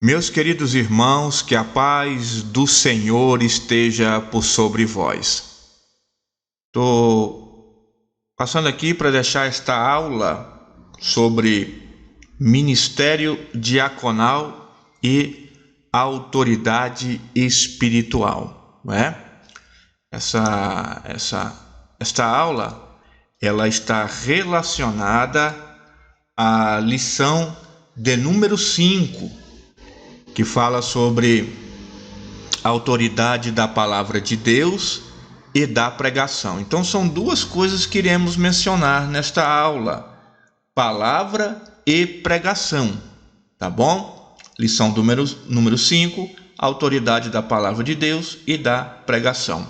Meus queridos irmãos, que a paz do Senhor esteja por sobre vós. Estou passando aqui para deixar esta aula sobre ministério diaconal e autoridade espiritual, não é? Esta aula ela está relacionada à lição de número 5, que fala sobre a autoridade da palavra de Deus e da pregação. Então são duas coisas que iremos mencionar nesta aula: palavra e pregação, tá bom? Lição número 5, autoridade da palavra de Deus e da pregação.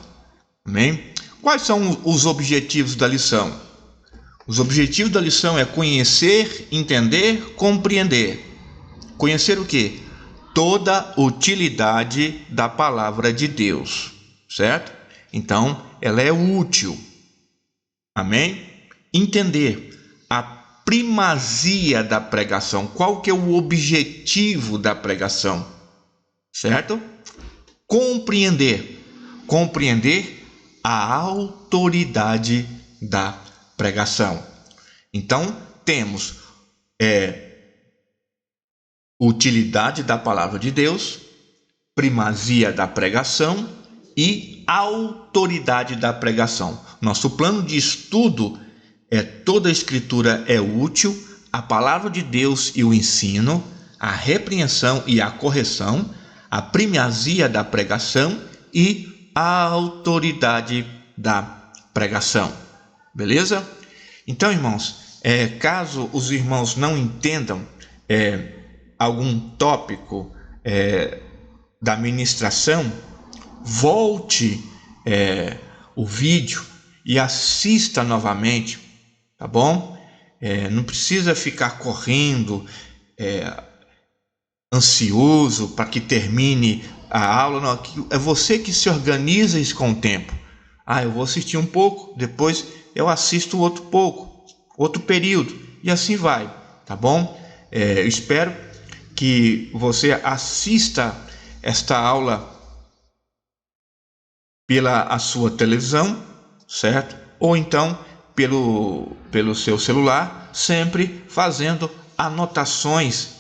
Amém? Quais são os objetivos da lição? Os objetivos da lição é conhecer, entender, compreender. Conhecer o quê? Toda a utilidade da palavra de Deus, certo? Então, ela é útil. Amém? Entender a primazia da pregação. Qual que é o objetivo da pregação? Certo? Compreender a autoridade da pregação. Então, temos utilidade da palavra de Deus, primazia da pregação e autoridade da pregação. Nosso plano de estudo é: toda a escritura é útil, a palavra de Deus e o ensino, a repreensão e a correção, a primazia da pregação e a autoridade da pregação. Beleza? Então, irmãos, caso os irmãos não entendam algum tópico da ministração, volte o vídeo e assista novamente, tá bom? Não precisa ficar correndo, ansioso para que termine a aula, não. É você que se organiza isso com o tempo. Eu vou assistir um pouco, depois eu assisto outro pouco, outro período, e assim vai, tá bom? Eu espero que você assista esta aula pela a sua televisão, certo? Ou então pelo seu celular, sempre fazendo anotações,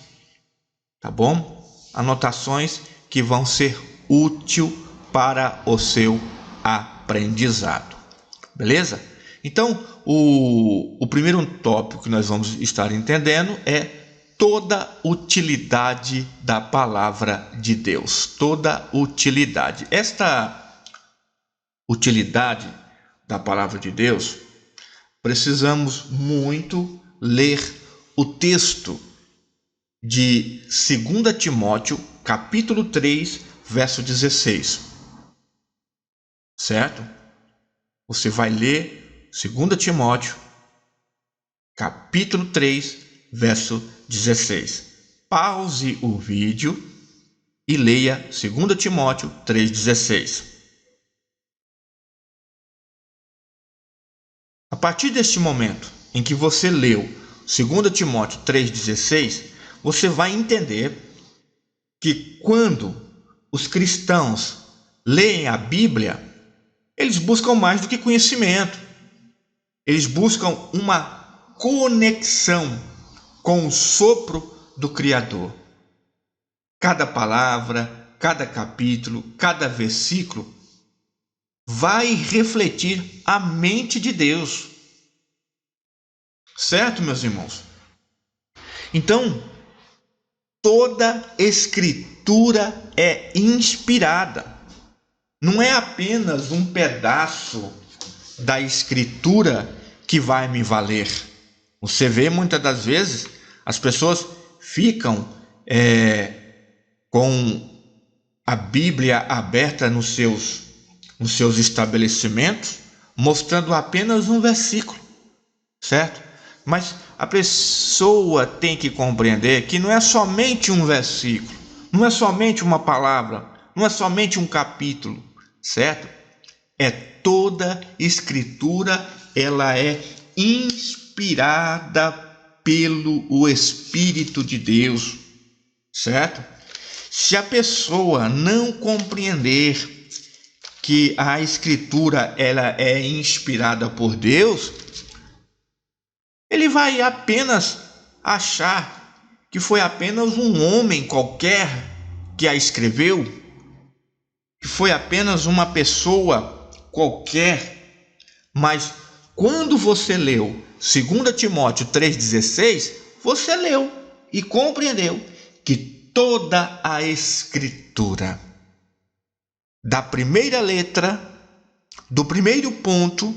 tá bom? Anotações que vão ser úteis para o seu aprendizado, beleza? Então, o primeiro tópico que nós vamos estar entendendo é toda utilidade da palavra de Deus. Toda utilidade. Esta utilidade da palavra de Deus, precisamos muito ler o texto de 2 Timóteo, capítulo 3, verso 16. Certo? Você vai ler 2 Timóteo, capítulo 3, verso 16. Pause o vídeo e leia 2 Timóteo 3,16. A partir deste momento em que você leu 2 Timóteo 3,16, você vai entender que quando os cristãos leem a Bíblia, eles buscam mais do que conhecimento. Eles buscam uma conexão com o sopro do Criador. Cada palavra, cada capítulo, cada versículo vai refletir a mente de Deus. Certo, meus irmãos? Então, toda escritura é inspirada. Não é apenas um pedaço da escritura que vai me valer. Você vê muitas das vezes as pessoas ficam com a Bíblia aberta nos seus estabelecimentos, mostrando apenas um versículo, certo? Mas a pessoa tem que compreender que não é somente um versículo, não é somente uma palavra, não é somente um capítulo, certo? Toda escritura, ela é inspirada pelo Espírito de Deus, certo? Se a pessoa não compreender que a Escritura ela é inspirada por Deus, ele vai apenas achar que foi apenas um homem qualquer que a escreveu, que foi apenas uma pessoa qualquer. Mas quando você leu 2 Timóteo 3,16, você leu e compreendeu que toda a Escritura, da primeira letra, do primeiro ponto,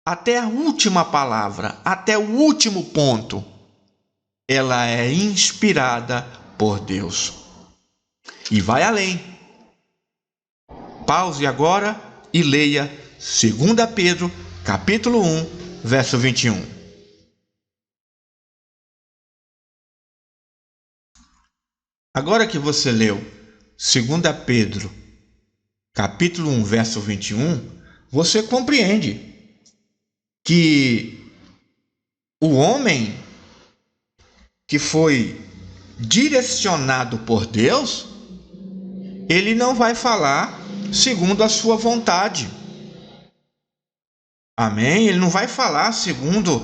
até a última palavra, até o último ponto, ela é inspirada por Deus. E vai além. Pause agora e leia 2 Pedro, capítulo 1, verso 21. Agora que você leu 2 Pedro, capítulo 1, verso 21, você compreende que o homem que foi direcionado por Deus, ele não vai falar segundo a sua vontade. Amém? Ele não vai falar segundo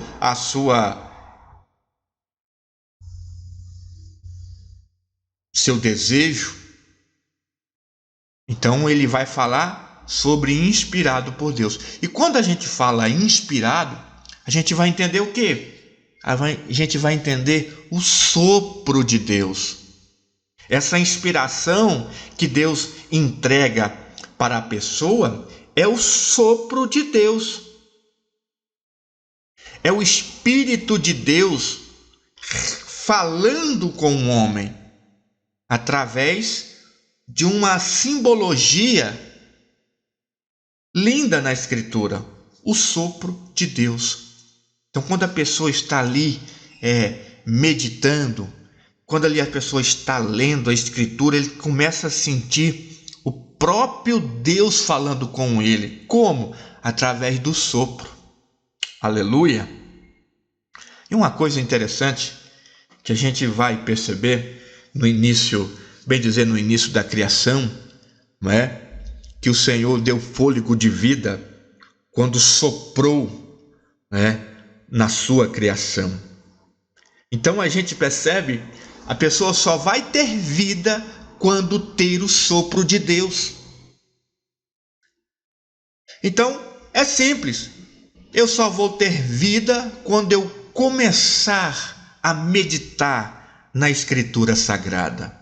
seu desejo. Então ele vai falar sobre inspirado por Deus. E quando a gente fala inspirado, a gente vai entender o quê? A gente vai entender o sopro de Deus. Essa inspiração que Deus entrega para a pessoa é o sopro de Deus. É o Espírito de Deus falando com o homem através de uma simbologia linda na Escritura, o sopro de Deus. Então, quando a pessoa está ali meditando, quando ali a pessoa está lendo a Escritura, ele começa a sentir o próprio Deus falando com ele. Como? Através do sopro. Aleluia! E uma coisa interessante que a gente vai perceber no início, bem dizer, no início da criação, não é? Que o Senhor deu fôlego de vida quando soprou, né, na sua criação. Então a gente percebe, a pessoa só vai ter vida quando ter o sopro de Deus. Então é simples, eu só vou ter vida quando eu começar a meditar na Escritura Sagrada.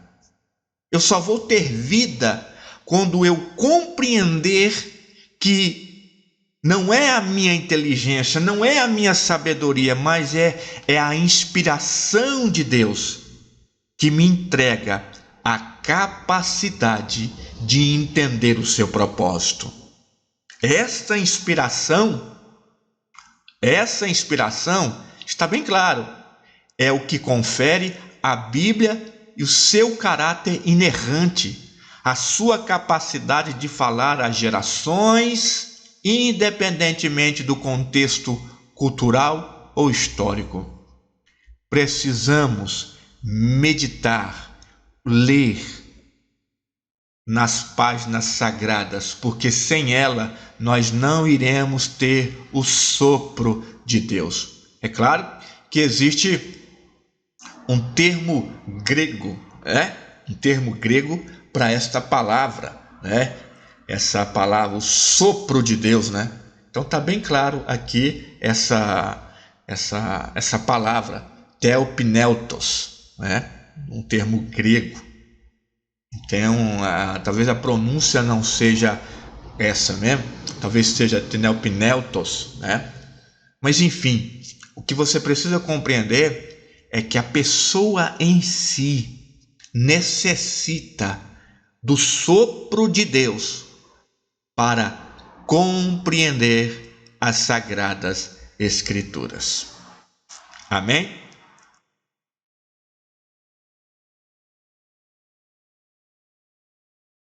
Eu só vou ter vida quando eu compreender que não é a minha inteligência, não é a minha sabedoria, mas é a inspiração de Deus que me entrega a capacidade de entender o seu propósito. Essa inspiração, está bem claro, é o que confere a Bíblia e o seu caráter inerrante, a sua capacidade de falar às gerações, independentemente do contexto cultural ou histórico. Precisamos meditar, ler nas páginas sagradas, porque sem ela nós não iremos ter o sopro de Deus. É claro que existe um termo grego, para esta palavra, essa palavra, o sopro de Deus, Então está bem claro aqui essa palavra, theopneutos, um termo grego. Então, talvez a pronúncia não seja essa mesmo, talvez seja theopneutos, Mas enfim, o que você precisa compreender é que a pessoa em si necessita do sopro de Deus para compreender as Sagradas Escrituras. Amém?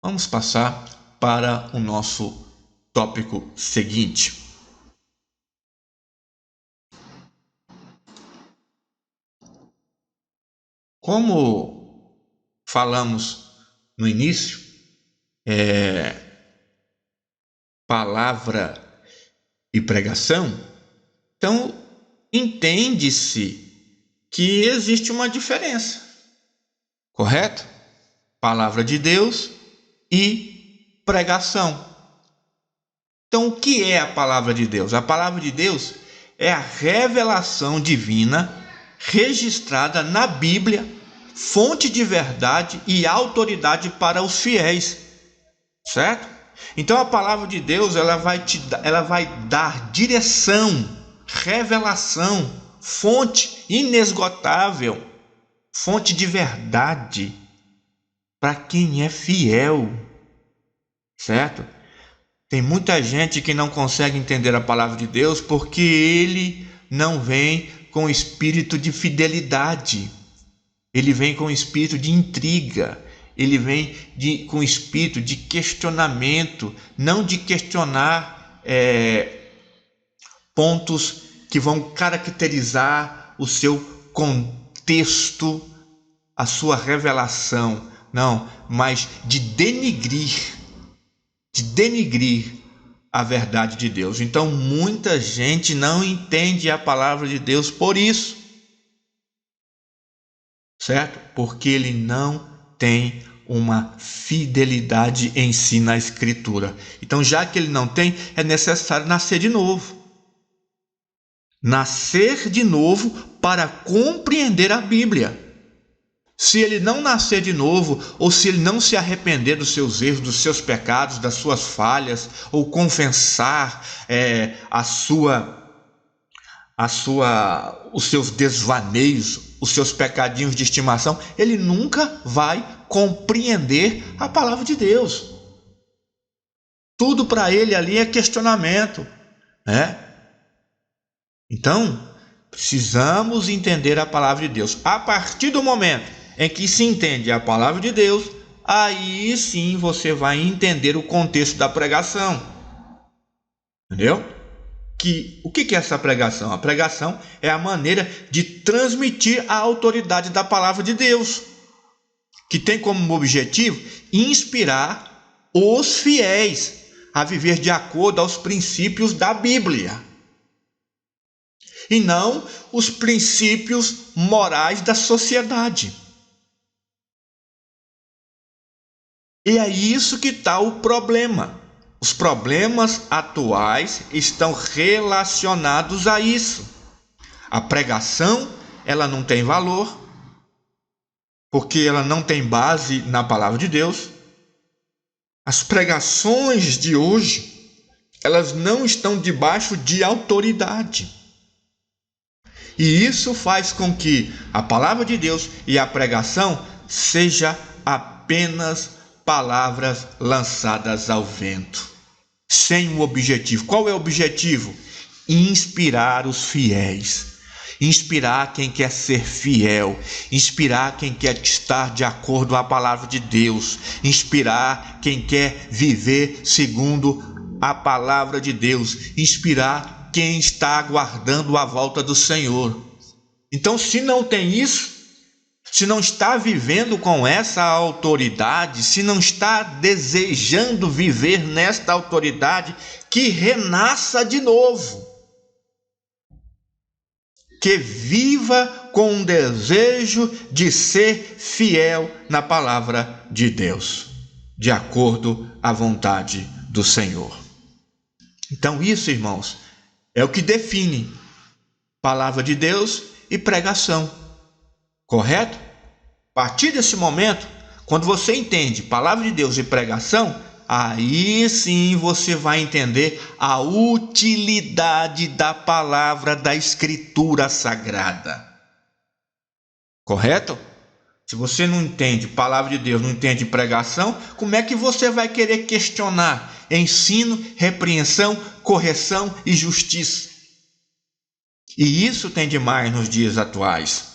Vamos passar para o nosso tópico seguinte. Como falamos no início, palavra e pregação, então entende-se que existe uma diferença, correto? Palavra de Deus e pregação. Então, o que é a palavra de Deus? A palavra de Deus é a revelação divina registrada na Bíblia, fonte de verdade e autoridade para os fiéis, certo? Então, a palavra de Deus ela vai dar direção, revelação, fonte inesgotável, fonte de verdade para quem é fiel, certo? Tem muita gente que não consegue entender a palavra de Deus porque ele não vem com espírito de fidelidade, ele vem com espírito de intriga, ele vem com espírito de questionamento, não de questionar pontos que vão caracterizar o seu contexto, a sua revelação, não, mas de denigrir a verdade de Deus. Então muita gente não entende a palavra de Deus por isso, certo? Porque ele não tem uma fidelidade em si na Escritura. Então, já que ele não tem, é necessário nascer de novo. Nascer de novo para compreender a Bíblia. Se ele não nascer de novo, ou se ele não se arrepender dos seus erros, dos seus pecados, das suas falhas, ou confessar os seus desvaneios, os seus pecadinhos de estimação, ele nunca vai compreender a palavra de Deus. Tudo para ele ali é questionamento, né? Então, precisamos entender a palavra de Deus. A partir do momento em que se entende a palavra de Deus, aí sim você vai entender o contexto da pregação. Entendeu? O que é essa pregação? A pregação é a maneira de transmitir a autoridade da palavra de Deus, que tem como objetivo inspirar os fiéis a viver de acordo aos princípios da Bíblia, e não os princípios morais da sociedade. E é isso que está o problema. Os problemas atuais estão relacionados a isso. A pregação, ela não tem valor, porque ela não tem base na palavra de Deus. As pregações de hoje, elas não estão debaixo de autoridade. E isso faz com que a palavra de Deus e a pregação seja apenas palavras lançadas ao vento, sem um objetivo. Qual é o objetivo? Inspirar os fiéis, inspirar quem quer ser fiel, inspirar quem quer estar de acordo com a palavra de Deus, inspirar quem quer viver segundo a palavra de Deus, inspirar quem está aguardando a volta do Senhor. Então, se não tem isso, se não está vivendo com essa autoridade, se não está desejando viver nesta autoridade, que renasça de novo, que viva com um desejo de ser fiel na palavra de Deus, de acordo à vontade do Senhor. Então isso, irmãos, é o que define palavra de Deus e pregação. Correto? A partir desse momento, quando você entende palavra de Deus e pregação, aí sim você vai entender a utilidade da palavra da Escritura Sagrada. Correto? Se você não entende palavra de Deus, não entende pregação, como é que você vai querer questionar ensino, repreensão, correção e justiça? E isso tem demais nos dias atuais.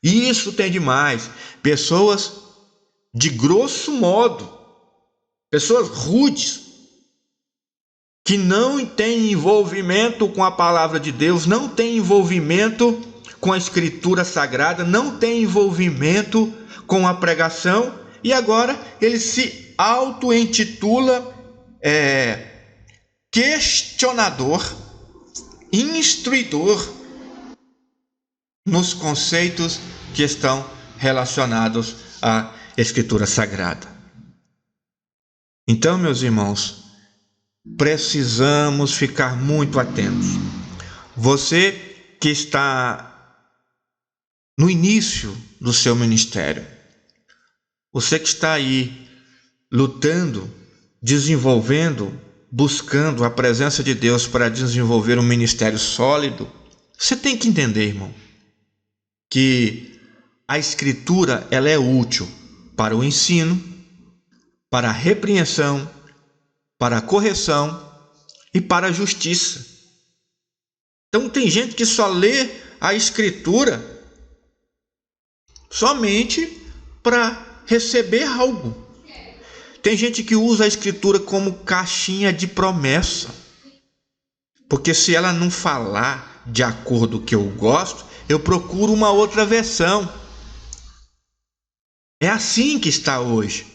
Isso tem demais. Pessoas de grosso modo, pessoas rudes, que não têm envolvimento com a palavra de Deus, não têm envolvimento com a Escritura Sagrada, não têm envolvimento com a pregação e agora ele se auto-intitula questionador, instruidor nos conceitos que estão relacionados à Escritura Sagrada. Então, meus irmãos, precisamos ficar muito atentos. Você que está no início do seu ministério, você que está aí lutando, desenvolvendo, buscando a presença de Deus para desenvolver um ministério sólido, você tem que entender, irmão, que a Escritura ela é útil para o ensino, para a repreensão, para a correção e para a justiça. Então tem gente que só lê a Escritura somente para receber algo. Tem gente que usa a Escritura como caixinha de promessa, porque se ela não falar de acordo com o que eu gosto, eu procuro uma outra versão. É assim que está hoje.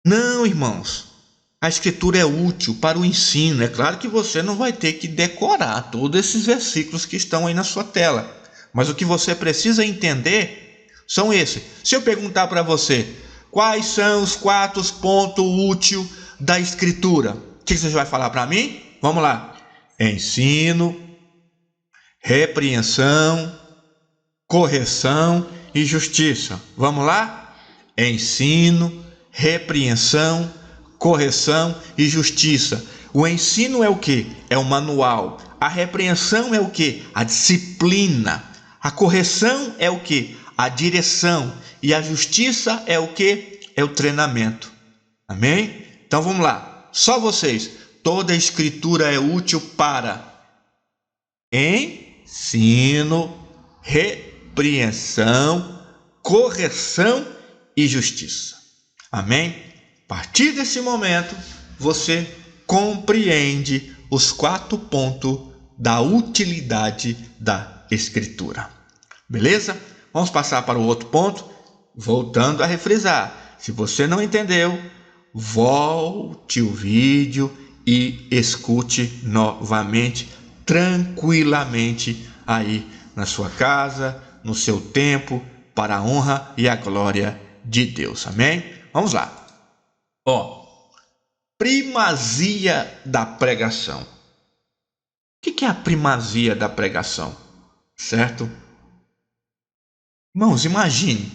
Não, irmãos, a Escritura é útil para o ensino. É claro que você não vai ter que decorar todos esses versículos que estão aí na sua tela, mas o que você precisa entender são esses. Se eu perguntar para você quais são os 4 pontos úteis da Escritura, o que você vai falar para mim? Vamos lá. Ensino, repreensão, correção e justiça. Vamos lá? Ensino, repreensão, correção e justiça. O ensino é o quê? É o manual. A repreensão é o quê? A disciplina. A correção é o quê? A direção. E a justiça é o quê? É o treinamento. Amém? Então vamos lá. Só vocês. Toda a Escritura é útil para ensino, repreensão, correção e justiça. Amém? A partir desse momento, você compreende os 4 pontos da utilidade da Escritura. Beleza? Vamos passar para o outro ponto, voltando a refrisar. Se você não entendeu, volte o vídeo e escute novamente, tranquilamente, aí na sua casa, no seu tempo, para a honra e a glória de Deus. Amém? Vamos lá. Primazia da pregação. O que é a primazia da pregação? Certo? Irmãos, imagine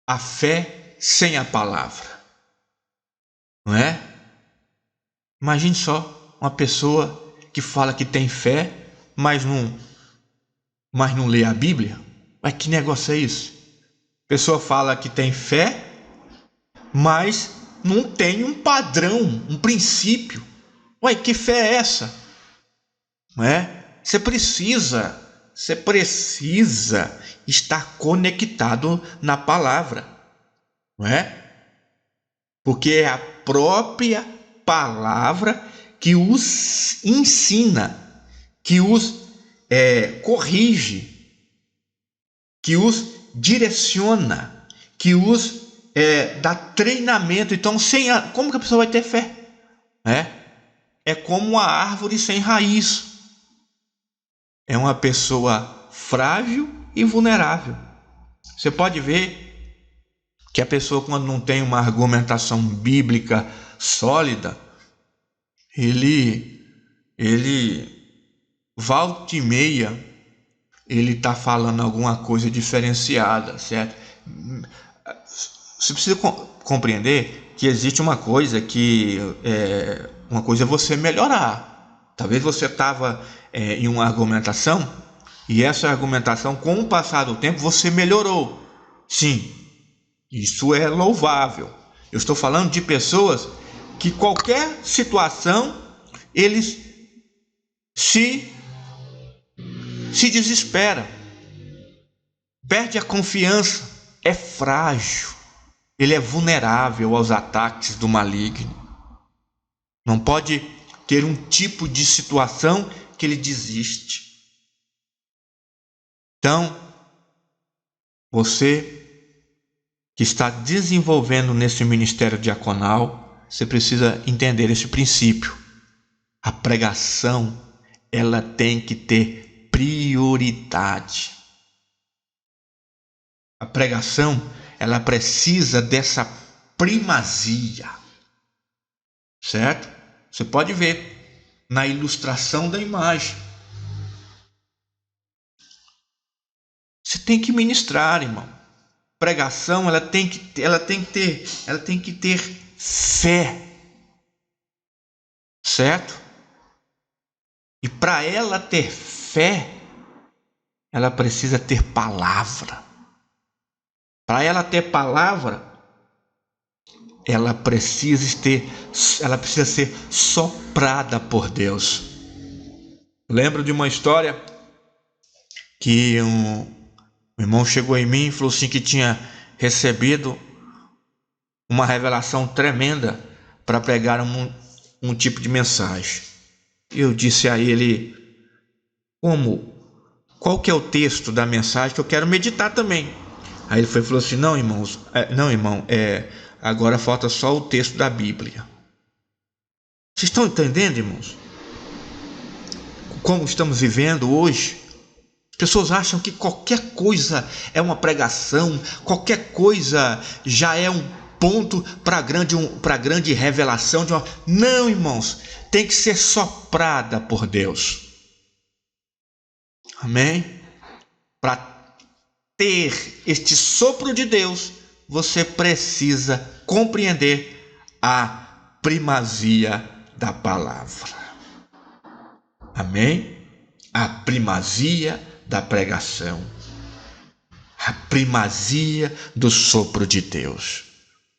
a fé sem a palavra, não é? Imagine só uma pessoa que fala que tem fé, mas não lê a Bíblia. Mas que negócio é isso? A pessoa fala que tem fé, mas não tem um padrão, um princípio. Ué, que fé é essa? Não é? Você precisa estar conectado na palavra, não é? Porque é a própria palavra que os ensina, que os corrige, que os direciona, que os dá treinamento. Então, como que a pessoa vai ter fé? É como uma árvore sem raiz. É uma pessoa frágil e vulnerável. Você pode ver que a pessoa, quando não tem uma argumentação bíblica sólida, ele volta e meia, ele está falando alguma coisa diferenciada, certo? Você precisa compreender que existe uma coisa uma coisa é você melhorar. Talvez você estava em uma argumentação e essa argumentação, com o passar do tempo, você melhorou. Sim, isso é louvável. Eu estou falando de pessoas que qualquer situação eles se desesperam, perde a confiança, é frágil, ele é vulnerável aos ataques do maligno. Não pode ter um tipo de situação que ele desiste. Então, Você que está desenvolvendo nesse ministério diaconal, você precisa entender esse princípio. A pregação, ela tem que ter prioridade. A pregação, ela precisa dessa primazia, certo? Você pode ver na ilustração da imagem. Você tem que ministrar, irmão. Pregação, ela tem que ter fé, certo? E para ela ter fé, ela precisa ter palavra. Para ela ter palavra, ela precisa ser soprada por Deus. Lembro de uma história que um irmão chegou em mim e falou assim que tinha recebido uma revelação tremenda para pregar um tipo de mensagem. Eu disse a ele, qual que é o texto da mensagem que eu quero meditar também? Aí ele falou assim, não, irmão, agora falta só o texto da Bíblia. Vocês estão entendendo, irmãos? Como estamos vivendo hoje? As pessoas acham que qualquer coisa é uma pregação, qualquer coisa já é um ponto para grande revelação. Não, irmãos, tem que ser soprada por Deus. Amém? Para ter este sopro de Deus, você precisa compreender a primazia da palavra. Amém? A primazia da pregação. A primazia do sopro de Deus.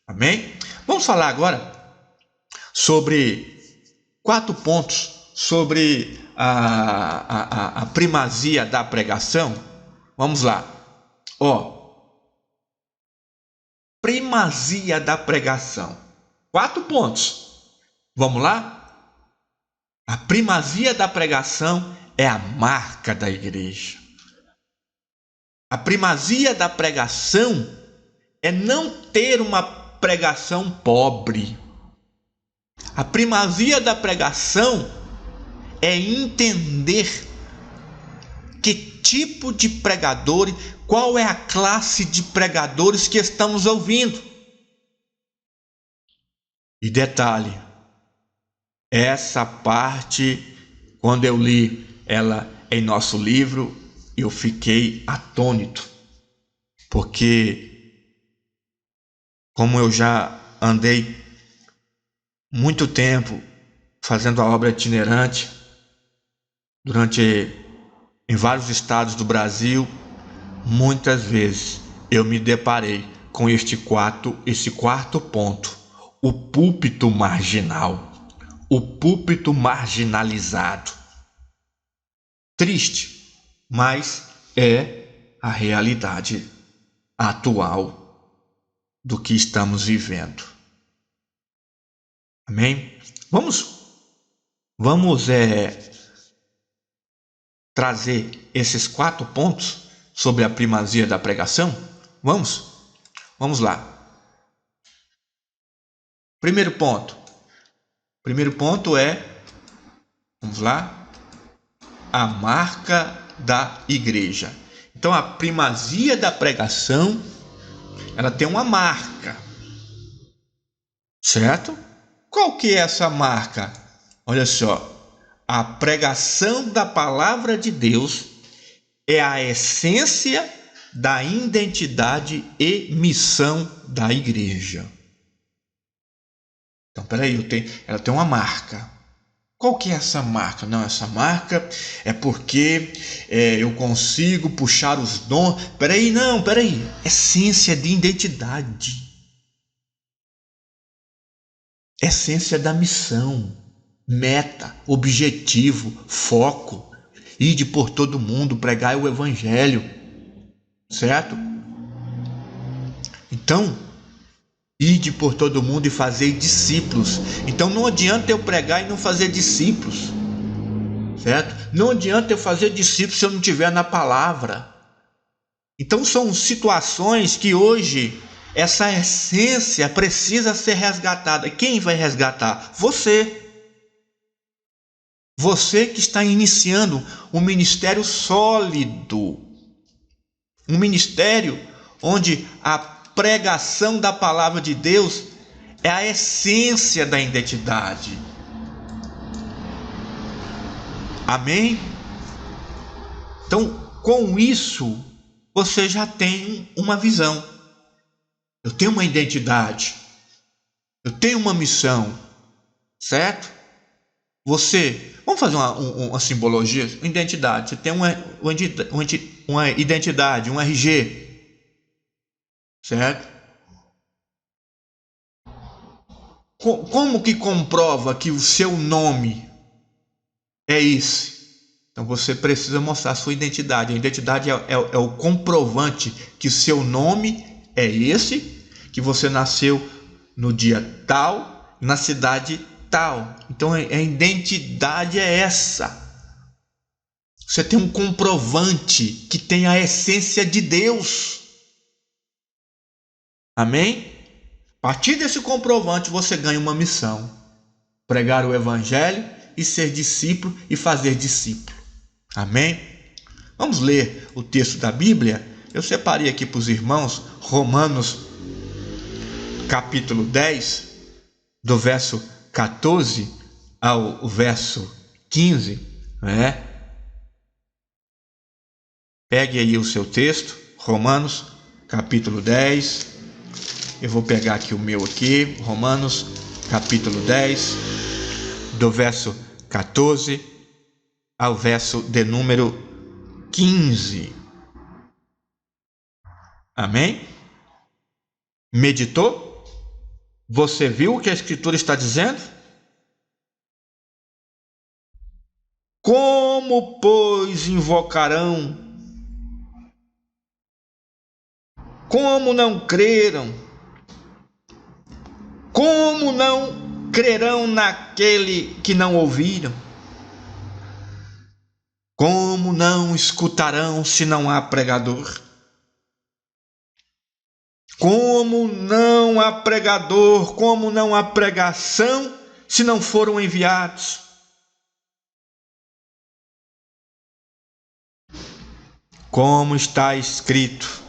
Amém? Vamos falar agora sobre 4 pontos sobre a primazia da pregação. Vamos lá. Primazia da pregação. 4 pontos. Vamos lá? A primazia da pregação é a marca da igreja. A primazia da pregação é não ter uma pregação pobre. A primazia da pregação é entender que tipo de pregadores, qual é a classe de pregadores que estamos ouvindo. E detalhe, essa parte, quando eu li ela em nosso livro, eu fiquei atônito, porque como eu já andei muito tempo fazendo a obra itinerante em vários estados do Brasil, muitas vezes eu me deparei com esse quarto ponto, o púlpito marginal, o púlpito marginalizado. Triste, mas é a realidade atual do que estamos vivendo. Amém? Vamos trazer esses 4 pontos sobre a primazia da pregação? Vamos lá. Primeiro ponto é, vamos lá, a marca da igreja. Então a primazia da pregação, ela tem uma marca, certo? Qual que é essa marca? Olha só, a pregação da palavra de Deus é a essência da identidade e missão da igreja. Então, ela tem uma marca. Qual que é essa marca? Não, essa marca é porque eu consigo puxar os dons. Peraí. Essência de identidade. Essência da missão. Meta, objetivo, foco. Ide por todo mundo, pregai o evangelho. Certo? Então, ide por todo mundo e fazei discípulos. Então não adianta eu pregar e não fazer discípulos. Certo? Não adianta eu fazer discípulos se eu não estiver na palavra. Então são situações que hoje essa essência precisa ser resgatada. Quem vai resgatar? Você. Você que está iniciando um ministério sólido. Um ministério onde a pregação da palavra de Deus é a essência da identidade. Amém? Então, com isso, você já tem uma visão. Eu tenho uma identidade. Eu tenho uma missão. Certo? Você, vamos fazer uma simbologia, uma identidade. Você tem uma identidade, um RG. Certo? Como que comprova que o seu nome é esse? Então você precisa mostrar a sua identidade. A identidade é o comprovante que o seu nome é esse, que você nasceu no dia tal, na cidade tal. Então a identidade é essa. Você tem um comprovante que tem a essência de Deus. Amém? A partir desse comprovante você ganha uma missão: pregar o evangelho e ser discípulo e fazer discípulo. Amém? Vamos ler o texto da Bíblia. Eu separei aqui para os irmãos Romanos capítulo 10, do verso 14 ao verso 15, né? Pegue aí o seu texto, Romanos capítulo 10. Eu vou pegar aqui o meu aqui, Romanos capítulo 10, do verso 14 ao verso de número 15. Amém? Meditou? Você viu o que a Escritura está dizendo? Como, pois, invocarão? Como não creram? Como não crerão naquele que não ouviram? Como não escutarão se não há pregador? Como não há pregador, como não há pregação, se não foram enviados? Como está escrito,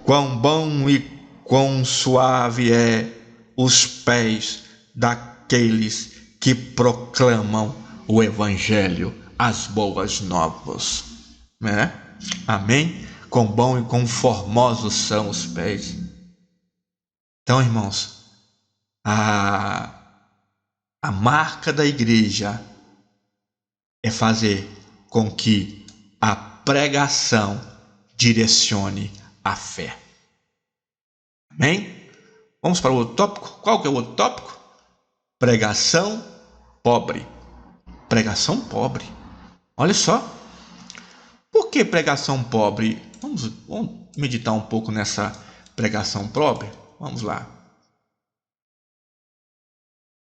quão bom e quão suave é os pés daqueles que proclamam o evangelho, as boas novas, né? Amém? Quão bom e quão formosos são os pés. Então, irmãos, a marca da igreja é fazer com que a pregação direcione a fé. Amém? Vamos para o outro tópico. Qual que é o outro tópico? Pregação pobre. Pregação pobre. Olha só. Por que pregação pobre? Vamos meditar um pouco nessa pregação pobre? Vamos lá.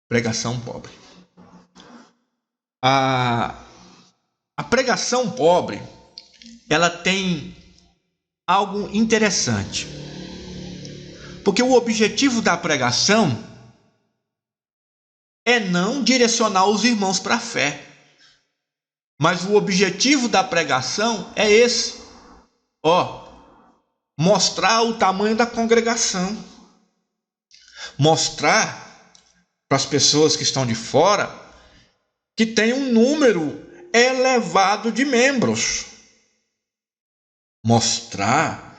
Pregação pobre. A pregação pobre, ela tem algo interessante. Porque o objetivo da pregação é não direcionar os irmãos para a fé. Mas o objetivo da pregação é esse. Mostrar o tamanho da congregação. Mostrar para as pessoas que estão de fora que tem um número elevado de membros. Mostrar,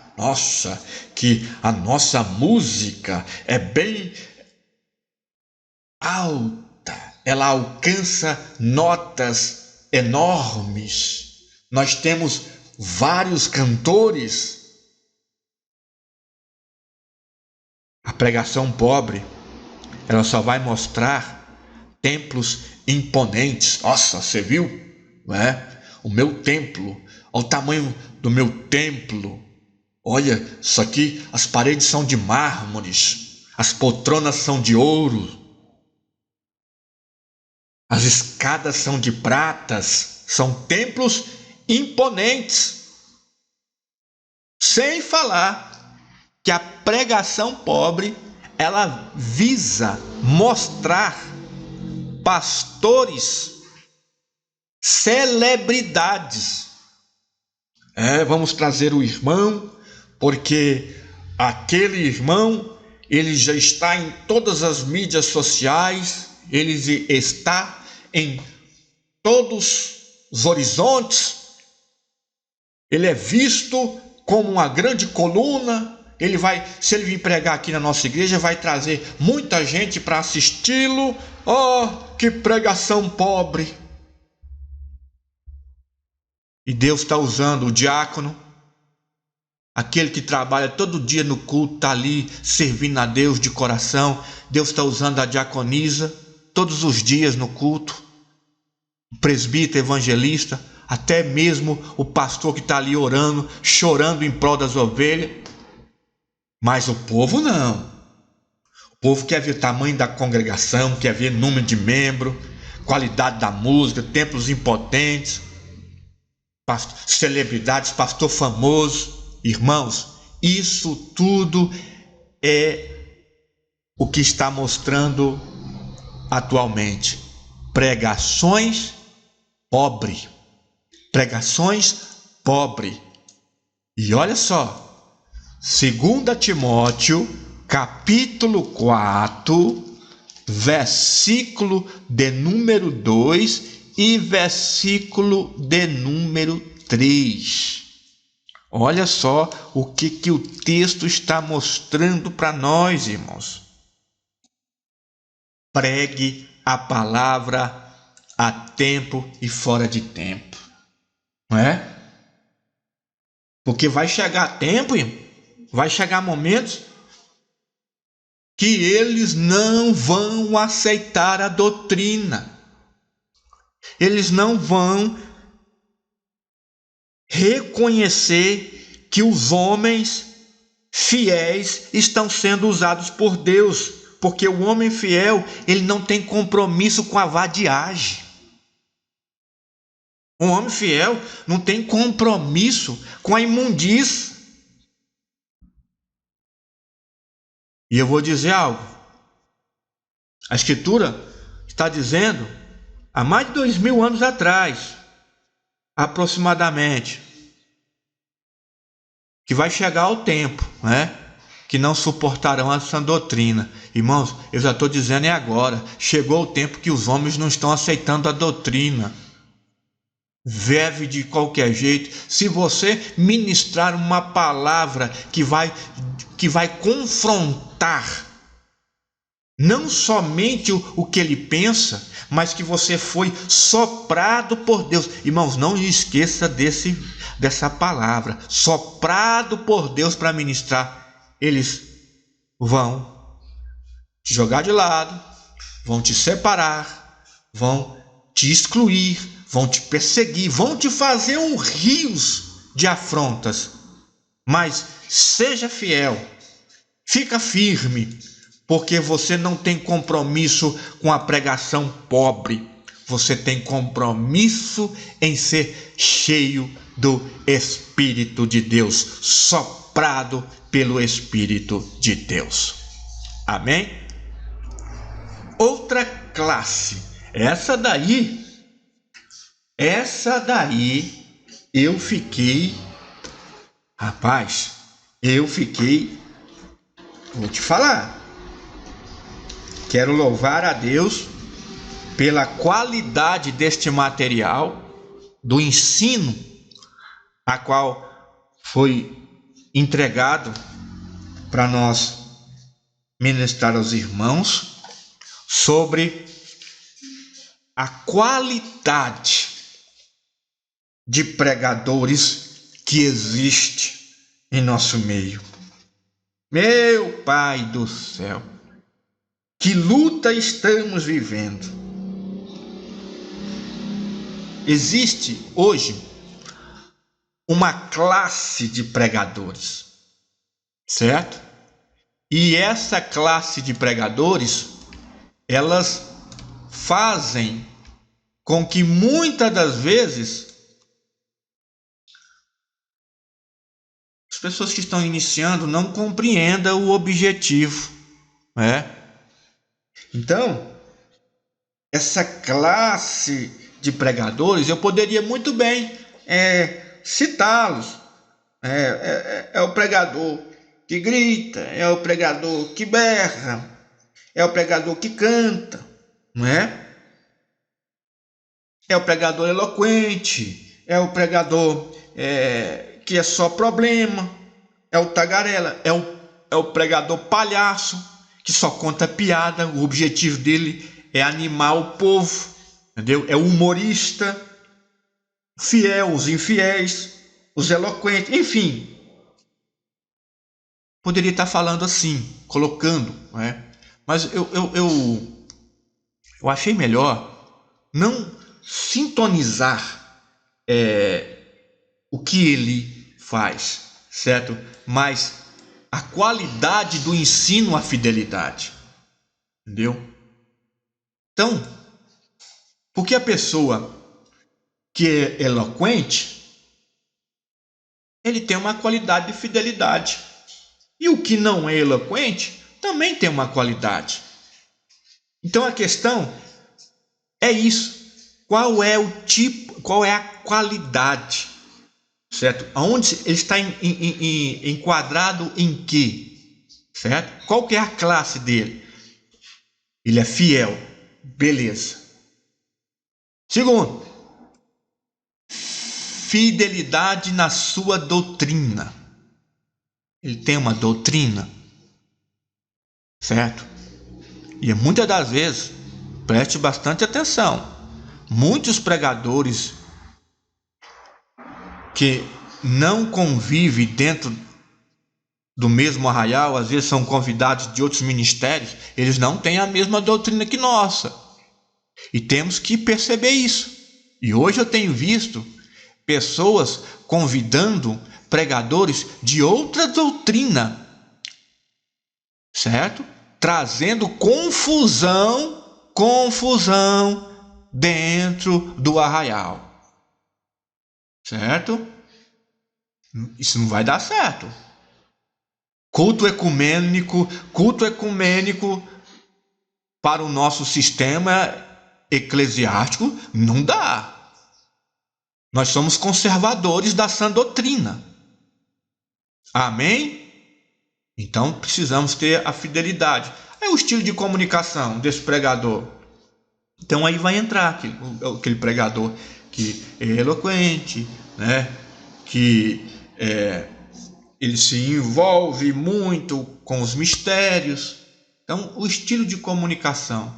que a nossa música é bem alta. Ela alcança notas enormes. Nós temos vários cantores. A pregação pobre, ela só vai mostrar templos imponentes. Nossa, você viu? Não é? O meu templo, olha o tamanho do meu templo. Olha, isso aqui, as paredes são de mármores, as poltronas são de ouro, as escadas são de pratas, são templos imponentes. Sem falar que a pregação pobre, ela visa mostrar pastores celebridades. Vamos trazer o irmão, porque aquele irmão, ele já está em todas as mídias sociais, ele está em todos os horizontes, ele é visto como uma grande coluna. Se ele vir pregar aqui na nossa igreja, vai trazer muita gente para assisti-lo. Oh, que pregação pobre! E Deus está usando o diácono, aquele que trabalha todo dia no culto, está ali servindo a Deus de coração. Deus está usando a diaconisa todos os dias no culto, o presbítero, evangelista, até mesmo o pastor que está ali orando, chorando em prol das ovelhas. Mas o povo não. O povo quer ver o tamanho da congregação, quer ver número de membros, qualidade da música, templos impotentes, celebridades, pastor famoso. Irmãos, isso tudo é o que está mostrando atualmente. Pregações pobre. Pregações pobre. E olha só, 2 Timóteo, capítulo 4, versículo de número 2 e versículo de número 3. Olha só o que o texto está mostrando para nós, irmãos. Pregue a palavra a tempo e fora de tempo. Não é? Porque vai chegar tempo, irmão. Vai chegar momentos que eles não vão aceitar a doutrina. Eles não vão reconhecer que os homens fiéis estão sendo usados por Deus, porque o homem fiel, ele não tem compromisso com a vadiagem. Um homem fiel não tem compromisso com a imundícia. E eu vou dizer algo. A Escritura está dizendo, há mais de 2000 anos atrás, aproximadamente, que vai chegar o tempo, que não suportarão a sã doutrina. Irmãos, eu já estou dizendo agora. Chegou o tempo que os homens não estão aceitando a doutrina. Vive de qualquer jeito. Se você ministrar uma palavra que vai confrontar não somente o que ele pensa, mas que você foi soprado por Deus. Irmãos, não esqueça dessa palavra, soprado por Deus para ministrar. Eles vão te jogar de lado, vão te separar, vão te excluir, vão te perseguir, vão te fazer rios de afrontas. Mas seja fiel, fica firme, porque você não tem compromisso com a pregação pobre. Você tem compromisso em ser cheio do Espírito de Deus, soprado pelo Espírito de Deus. Amém? Outra classe, essa daí eu fiquei, vou te falar, quero louvar a Deus pela qualidade deste material, do ensino a qual foi entregado para nós ministrar aos irmãos sobre a qualidade de pregadores que existe em nosso meio. Meu Pai do céu, que luta estamos vivendo. Existe hoje uma classe de pregadores, certo? E essa classe de pregadores, elas fazem com que muitas das vezes pessoas que estão iniciando não compreendam o objetivo, né? Então, essa classe de pregadores, eu poderia muito bem citá-los. É o pregador que grita, é o pregador que berra, é o pregador que canta, não é? É o pregador eloquente, é o pregador que é só problema, é o tagarela, é o pregador palhaço, que só conta piada, o objetivo dele é animar o povo, entendeu? É o humorista, fiel, os infiéis, os eloquentes, enfim. Poderia estar falando assim, colocando, não é? Mas eu achei melhor não sintonizar o que ele faz, certo? Mas a qualidade do ensino, a fidelidade, entendeu? Então, porque a pessoa que é eloquente, ele tem uma qualidade de fidelidade. E o que não é eloquente também tem uma qualidade. Então a questão é isso. Qual é o tipo, qual é a qualidade, certo? Aonde ele está enquadrado em quê? Certo? Qual que é a classe dele? Ele é fiel. Beleza. Segundo, fidelidade na sua doutrina. Ele tem uma doutrina, certo? E muitas das vezes, preste bastante atenção, muitos pregadores que não convivem dentro do mesmo arraial, às vezes são convidados de outros ministérios, eles não têm a mesma doutrina que nossa. E temos que perceber isso. E hoje eu tenho visto pessoas convidando pregadores de outra doutrina, certo? Trazendo confusão dentro do arraial, certo? Isso não vai dar certo. Culto ecumênico para o nosso sistema eclesiástico não dá. Nós somos conservadores da sã doutrina. Amém? Então precisamos ter a fidelidade. É o estilo de comunicação desse pregador. Então aí vai entrar aquele pregador que é eloquente, né? Que ele se envolve muito com os mistérios. Então o estilo de comunicação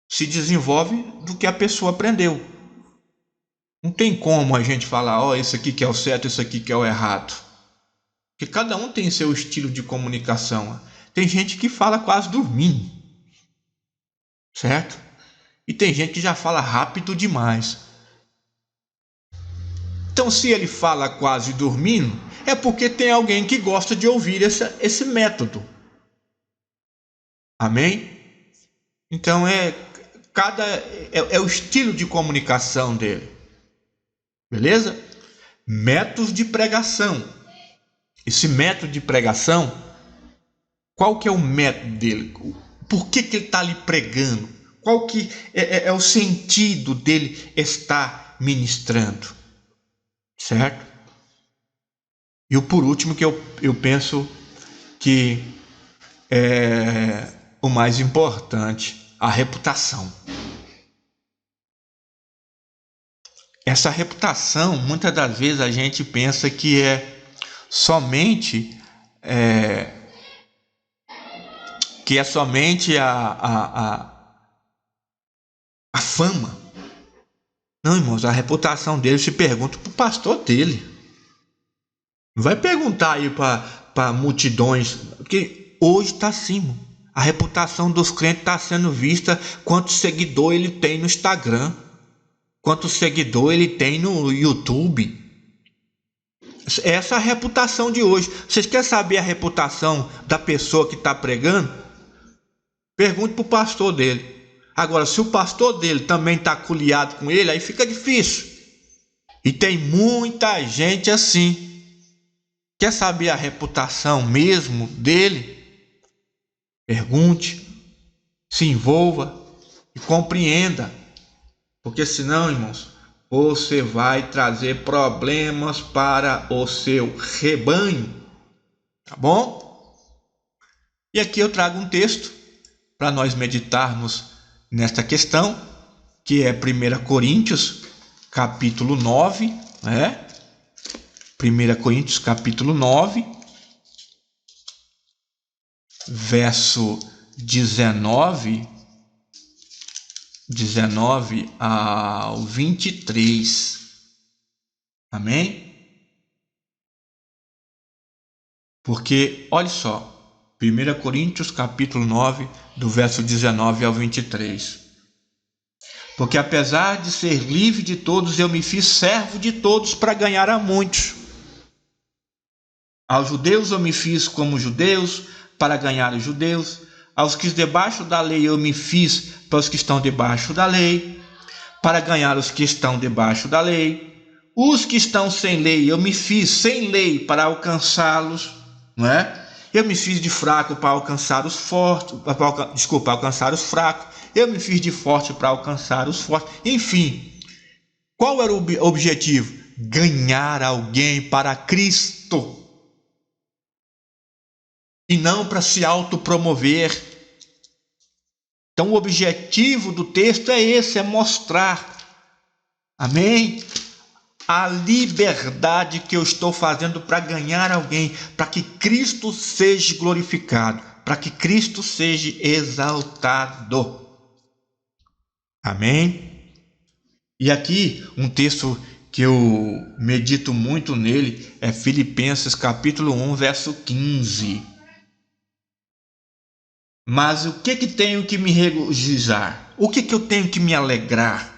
se desenvolve do que a pessoa aprendeu. Não tem como a gente falar, esse aqui que é o certo, esse aqui que é o errado. Porque cada um tem seu estilo de comunicação. Tem gente que fala quase dormindo, certo? E tem gente que já fala rápido demais. Então, se ele fala quase dormindo, é porque tem alguém que gosta de ouvir esse método. Amém? Então, é o estilo de comunicação dele. Beleza? Métodos de pregação. Esse método de pregação, qual que é o método dele? Por que ele está ali pregando? Qual que é o sentido dele estar ministrando? Certo? E o por último que eu penso que é o mais importante, a reputação. Essa reputação, muitas das vezes a gente pensa que é somente a fama. Não, irmãos, a reputação dele se pergunta para o pastor dele. Não vai perguntar aí para multidões, porque hoje está assim. A reputação dos crentes está sendo vista quantos seguidores ele tem no Instagram, quantos seguidores ele tem no YouTube. Essa é a reputação de hoje. Vocês querem saber a reputação da pessoa que está pregando? Pergunte para o pastor dele. Agora, se o pastor dele também está coliado com ele, aí fica difícil. E tem muita gente assim. Quer saber a reputação mesmo dele? Pergunte, se envolva e compreenda. Porque senão, irmãos, você vai trazer problemas para o seu rebanho. Tá bom? E aqui eu trago um texto para nós meditarmos nesta questão, que é 1 Coríntios, capítulo 9, né? 1 Coríntios, capítulo 9, verso 19 ao 23. Amém? Porque, olha só, 1 Coríntios, capítulo 9, do verso 19 ao 23. Porque apesar de ser livre de todos, eu me fiz servo de todos para ganhar a muitos. Aos judeus eu me fiz como judeus, para ganhar os judeus. Aos que debaixo da lei eu me fiz para os que estão debaixo da lei, para ganhar os que estão debaixo da lei. Os que estão sem lei eu me fiz sem lei para alcançá-los, não é? Eu me fiz de fraco para alcançar os fortes, alcançar os fracos. Eu me fiz de forte para alcançar os fortes. Enfim, qual era o objetivo? Ganhar alguém para Cristo. E não para se autopromover. Então o objetivo do texto é esse, é mostrar, amém? A liberdade que eu estou fazendo para ganhar alguém, para que Cristo seja glorificado, para que Cristo seja exaltado. Amém? E aqui um texto que eu medito muito nele é Filipenses capítulo 1, verso 15. Mas o que tenho que me regozijar? O que eu tenho que me alegrar?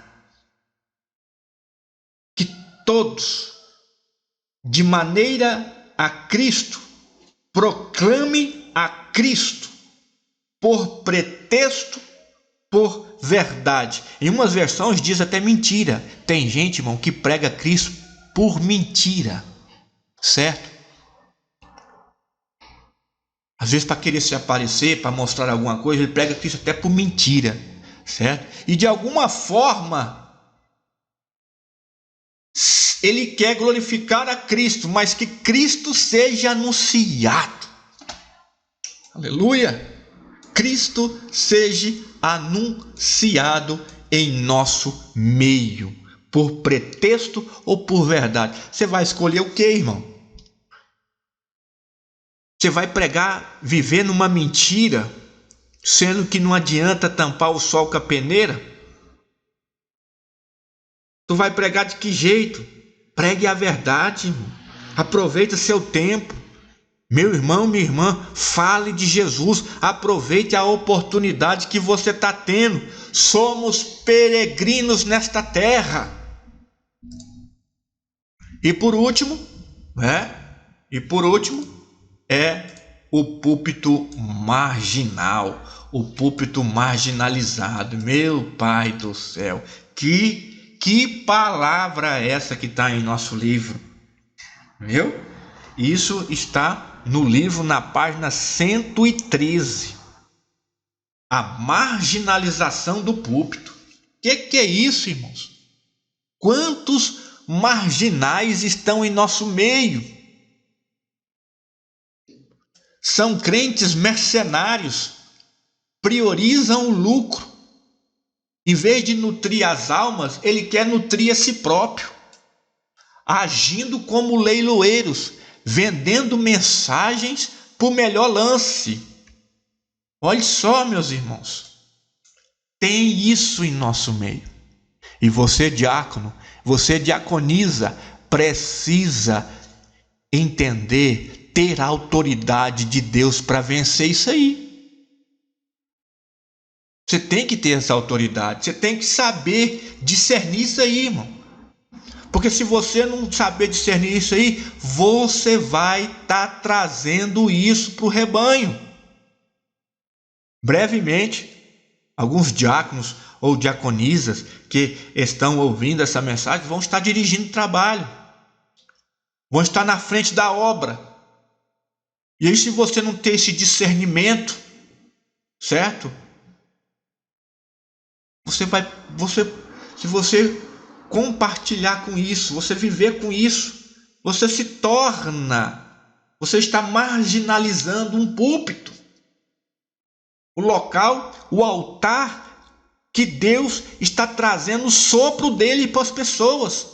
Que todos, de maneira a Cristo, proclame a Cristo, por pretexto, por verdade. Em umas versões diz até mentira. Tem gente, irmão, que prega Cristo por mentira, certo? Às vezes, para querer se aparecer, para mostrar alguma coisa, ele prega Cristo até por mentira, certo? E de alguma forma, ele quer glorificar a Cristo, mas que Cristo seja anunciado. Aleluia! Cristo seja anunciado em nosso meio, por pretexto ou por verdade. Você vai escolher o que, irmão? Você vai pregar, viver numa mentira, sendo que não adianta tampar o sol com a peneira? Tu vai pregar de que jeito? Pregue a verdade, irmão. Aproveita seu tempo. Meu irmão, minha irmã, fale de Jesus. Aproveite a oportunidade que você está tendo. Somos peregrinos nesta terra. E por último, é o púlpito marginal, o púlpito marginalizado. Meu Pai do céu, que palavra é essa que está em nosso livro? Viu? Isso está no livro, na página 113. A marginalização do púlpito. Que é isso, irmãos? Quantos marginais estão em nosso meio? São crentes mercenários, priorizam o lucro. Em vez de nutrir as almas, ele quer nutrir a si próprio, agindo como leiloeiros, vendendo mensagens por melhor lance. Olha só, meus irmãos, tem isso em nosso meio. E você, diácono, você, diaconisa, precisa entender, ter a autoridade de Deus para vencer isso aí. Você tem que ter essa autoridade, você tem que saber discernir isso aí, irmão. Porque se você não saber discernir isso aí, você vai estar trazendo isso para o rebanho. Brevemente, alguns diáconos ou diaconisas que estão ouvindo essa mensagem vão estar dirigindo o trabalho, vão estar na frente da obra, E aí, se você não tem esse discernimento, certo? Se você compartilhar com isso, você viver com isso, você está marginalizando um púlpito, o local, o altar que Deus está trazendo o sopro dele para as pessoas.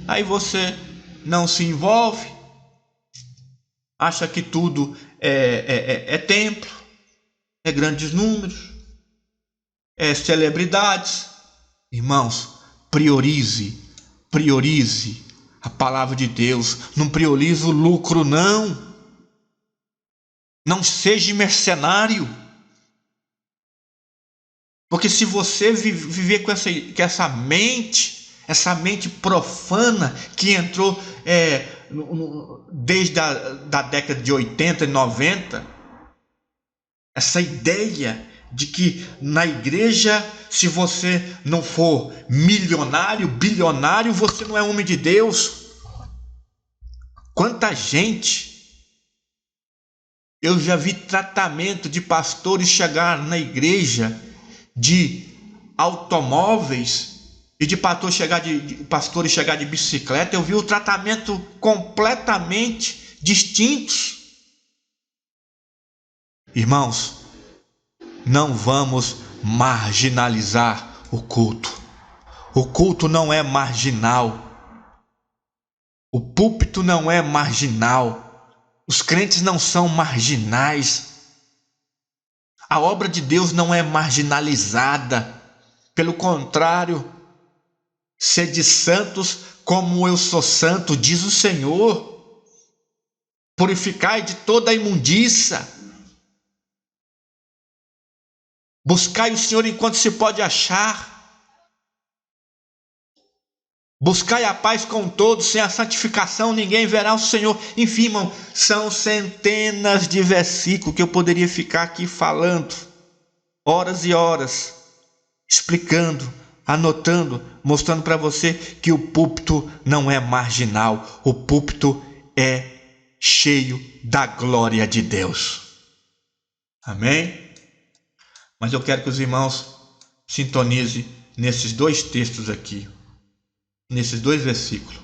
Aí você não se envolve, acha que tudo é templo, é grandes números, é celebridades. Irmãos, priorize a palavra de Deus. Não priorize o lucro, não. Não seja mercenário. Porque se você viver com essa mente profana que entrou desde da década de 80 e 90, essa ideia de que na igreja, se você não for milionário, bilionário, você não é homem de Deus. Quanta gente! Eu já vi tratamento de pastores chegar na igreja de automóveis e de pastores chegar de bicicleta. Eu vi o tratamento completamente distintos. Irmãos, não vamos marginalizar o culto. O culto não é marginal. O púlpito não é marginal. Os crentes não são marginais. A obra de Deus não é marginalizada. Pelo contrário, sede santos como eu sou santo, diz o Senhor. Purificai de toda a imundícia. Buscai o Senhor enquanto se pode achar. Buscai a paz com todos, sem a santificação ninguém verá o Senhor. Enfim, irmão, são centenas de versículos que eu poderia ficar aqui falando, horas e horas, explicando, anotando, mostrando para você que o púlpito não é marginal, o púlpito é cheio da glória de Deus. Amém? Mas eu quero que os irmãos sintonizem nesses dois textos aqui, nesses dois versículos,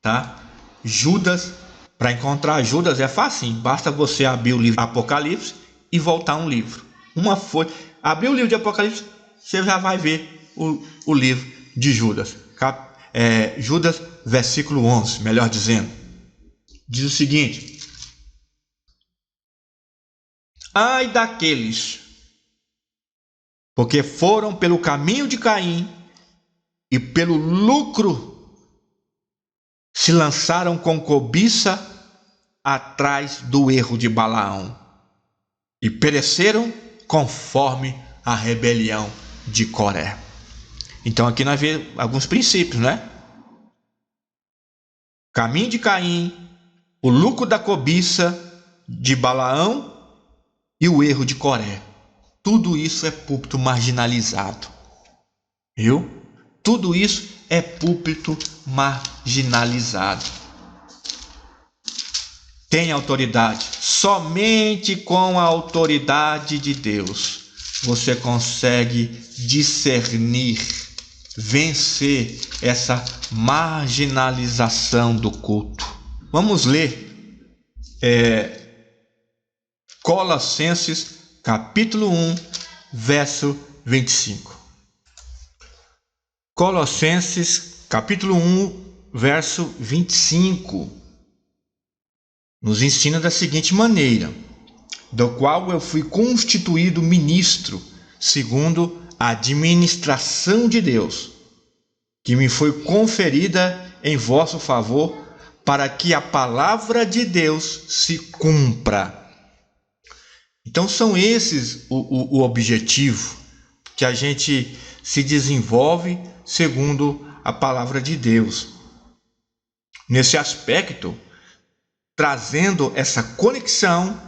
tá? Judas, para encontrar Judas é fácil, basta você abrir o livro Apocalipse e voltar um livro. Uma folha, abrir o livro de Apocalipse, você já vai ver o livro de Judas. Judas, versículo 11, melhor dizendo, diz o seguinte: ai daqueles, porque foram pelo caminho de Caim e pelo lucro se lançaram com cobiça atrás do erro de Balaão e pereceram conforme a rebelião de Coré. Então aqui nós vemos alguns princípios, né? Caminho de Caim, o lucro da cobiça de Balaão e o erro de Coré. Tudo isso é púlpito marginalizado, viu? Tudo isso é púlpito marginalizado. Tem autoridade. Somente com a autoridade de Deus você consegue discernir, vencer essa marginalização do culto. Vamos ler Colossenses capítulo 1, verso 25. Colossenses capítulo 1, verso 25, nos ensina da seguinte maneira: do qual eu fui constituído ministro, segundo a administração de Deus, que me foi conferida em vosso favor, para que a palavra de Deus se cumpra. Então são esses o objetivo, que a gente se desenvolve segundo a palavra de Deus. Nesse aspecto, trazendo essa conexão,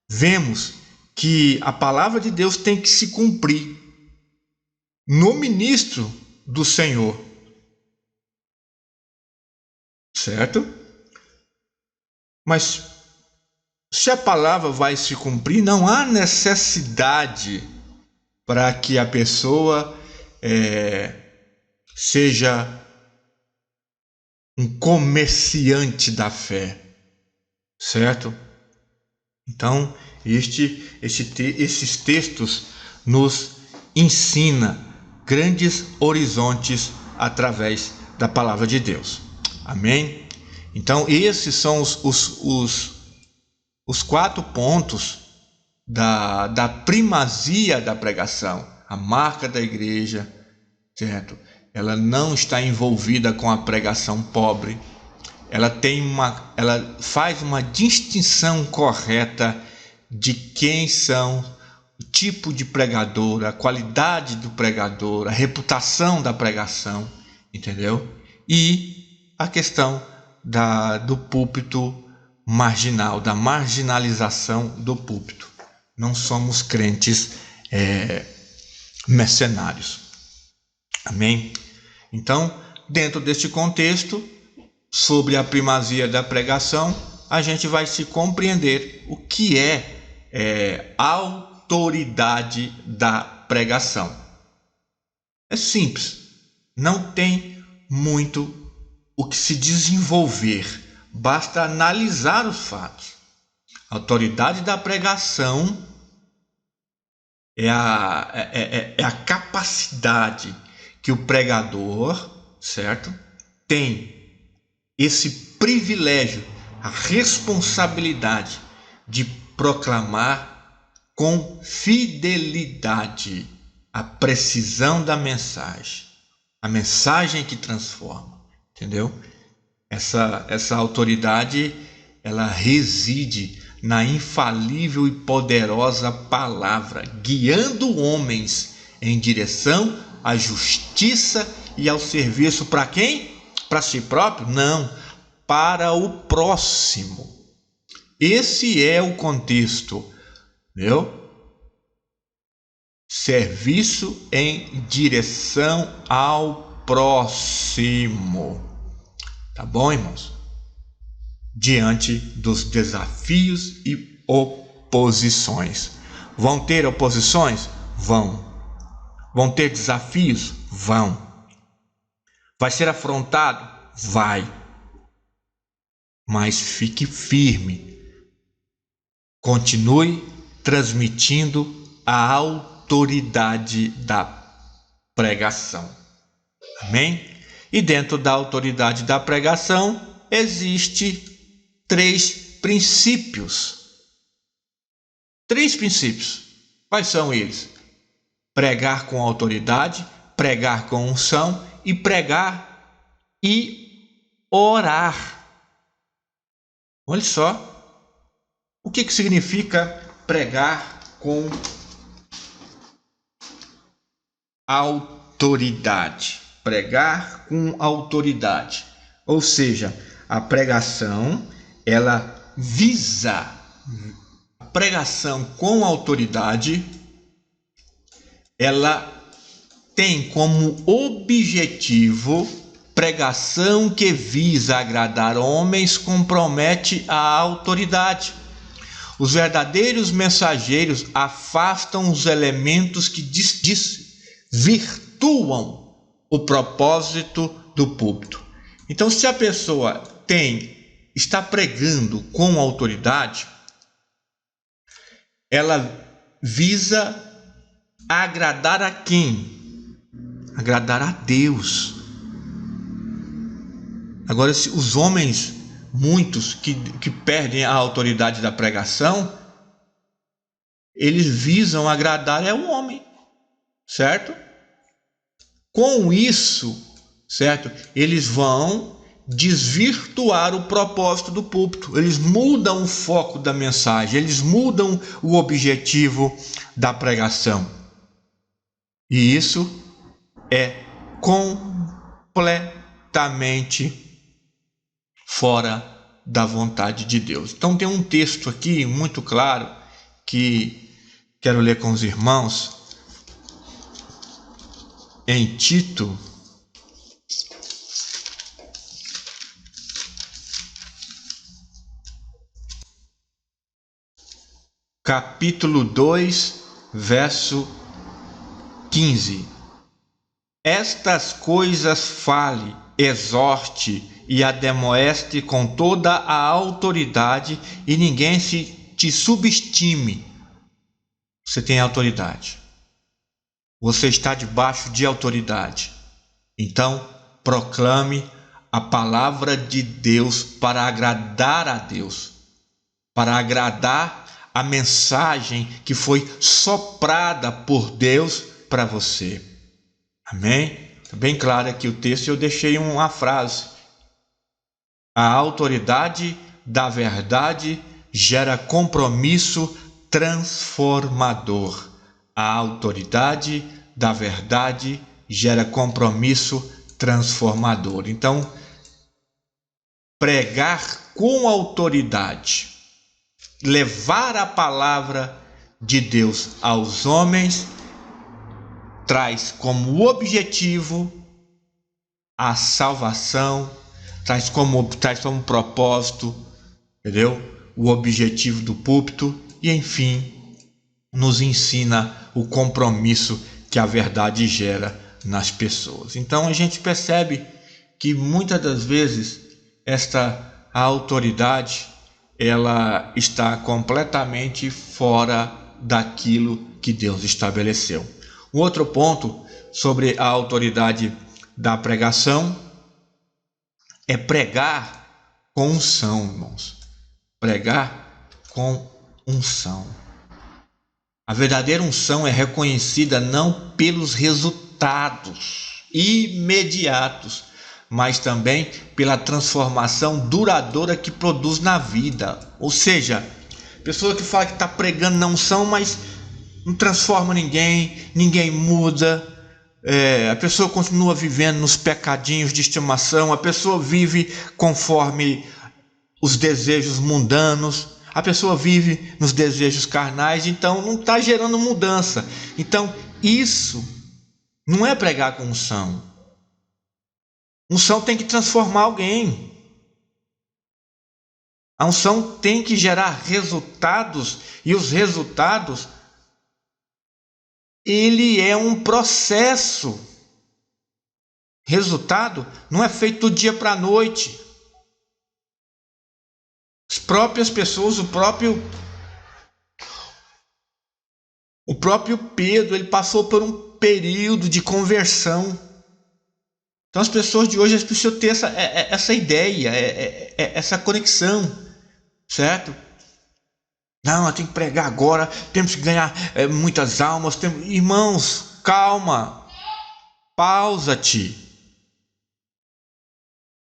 vemos que a palavra de Deus tem que se cumprir no ministro do Senhor, certo? Mas se a palavra vai se cumprir, não há necessidade para que a pessoa seja um comerciante da fé, certo? Então, esses textos nos ensina grandes horizontes através da palavra de Deus. Amém? Então, esses são os 4 pontos da primazia da pregação. A marca da igreja, certo? Ela não está envolvida com a pregação pobre. Ela faz uma distinção correta de quem são, o tipo de pregador, a qualidade do pregador, a reputação da pregação, entendeu? E a questão do púlpito marginal, da marginalização do púlpito. Não somos crentes mercenários. Amém? Então, dentro deste contexto, sobre a primazia da pregação, a gente vai se compreender o que é autoridade da pregação. É simples, não tem muito o que se desenvolver, basta analisar os fatos. A autoridade da pregação é a capacidade que o pregador, certo, tem esse privilégio, a responsabilidade de proclamar com fidelidade a precisão da mensagem, a mensagem que transforma, entendeu? Essa autoridade, ela reside na infalível e poderosa palavra, guiando homens em direção à justiça e ao serviço para quem? Para si próprio? Não, para o próximo. Esse é o contexto, entendeu? Serviço em direção ao próximo. Tá bom, irmãos? Diante dos desafios e oposições. Vão ter oposições? Vão. Vão ter desafios? Vão. Vai ser afrontado? Vai. Mas fique firme. Continue transmitindo a autoridade da pregação. Amém? E dentro da autoridade da pregação existe 3 princípios. 3 princípios. Quais são eles? Pregar com autoridade, pregar com unção e pregar e orar. Olha só. O que significa pregar com autoridade? Pregar com autoridade. Ou seja, a pregação, ela visa a pregação com autoridade, ela tem como objetivo pregação que visa agradar homens, compromete a autoridade. Os verdadeiros mensageiros afastam os elementos que desvirtuam o propósito do púlpito. Então, se a pessoa está pregando com autoridade, ela visa agradar a quem? Agradar a Deus. Agora, se os homens, muitos que perdem a autoridade da pregação, eles visam agradar o homem, certo? Com isso, certo? Eles vão desvirtuar o propósito do púlpito. Eles mudam o foco da mensagem, eles mudam o objetivo da pregação. E isso é completamente fora da vontade de Deus. Então tem um texto aqui muito claro que quero ler com os irmãos em Tito, capítulo 2, verso 15. Estas coisas fale, exorte e ademoeste com toda a autoridade, e ninguém te subestime. Você tem autoridade. Você está debaixo de autoridade. Então, proclame a palavra de Deus para agradar a Deus, para agradar a mensagem que foi soprada por Deus para você. Amém? Está bem claro aqui o texto. Eu deixei uma frase. A autoridade da verdade gera compromisso transformador. A autoridade da verdade gera compromisso transformador. Então, pregar com autoridade, levar a palavra de Deus aos homens, traz como objetivo a salvação, traz como propósito, entendeu? O objetivo do púlpito e, enfim, nos ensina o compromisso que a verdade gera nas pessoas. Então a gente percebe que muitas das vezes esta autoridade ela está completamente fora daquilo que Deus estabeleceu. Um outro ponto sobre a autoridade da pregação é pregar com unção, irmãos. Pregar com unção. A verdadeira unção é reconhecida não pelos resultados imediatos, mas também pela transformação duradoura que produz na vida. Ou seja, pessoa que fala que está pregando na unção, mas não transforma ninguém muda. A pessoa continua vivendo nos pecadinhos de estimação, a pessoa vive conforme os desejos mundanos, a pessoa vive nos desejos carnais, então não está gerando mudança. Então isso não é pregar com unção. Unção tem que transformar alguém. A unção tem que gerar resultados, e os resultados ele é um processo. Resultado não é feito do dia para a noite. As próprias pessoas, o próprio Pedro, ele passou por um período de conversão. Então as pessoas de hoje elas precisam ter essa ideia, essa conexão, certo? Não, eu tenho que pregar agora, temos que ganhar muitas almas. Irmãos, calma, pausa-te.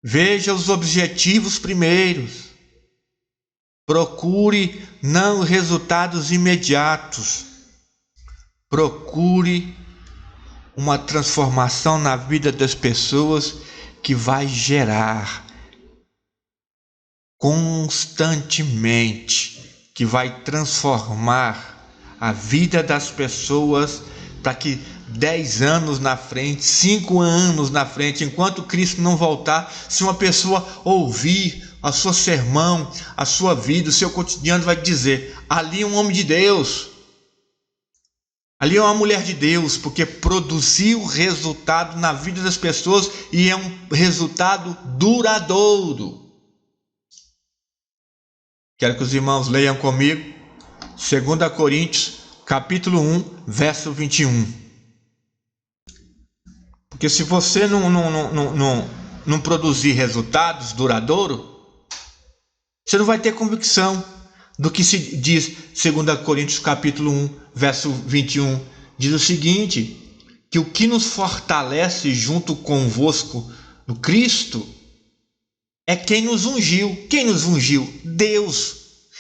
Veja os objetivos primeiros. Procure não resultados imediatos. Procure uma transformação na vida das pessoas que vai gerar constantemente, que vai transformar a vida das pessoas para que 10 anos na frente, 5 anos na frente, enquanto Cristo não voltar, se uma pessoa ouvir o seu sermão, a sua vida, o seu cotidiano, vai dizer: ali é um homem de Deus, ali é uma mulher de Deus, porque produziu resultado na vida das pessoas e é um resultado duradouro. Quero que os irmãos leiam comigo 2 Coríntios, capítulo 1, verso 21. Porque se você não produzir resultados duradouros, você não vai ter convicção do que se diz 2 Coríntios, capítulo 1, verso 21. Diz o seguinte, que o que nos fortalece junto convosco no Cristo é quem nos ungiu. Quem nos ungiu? Deus.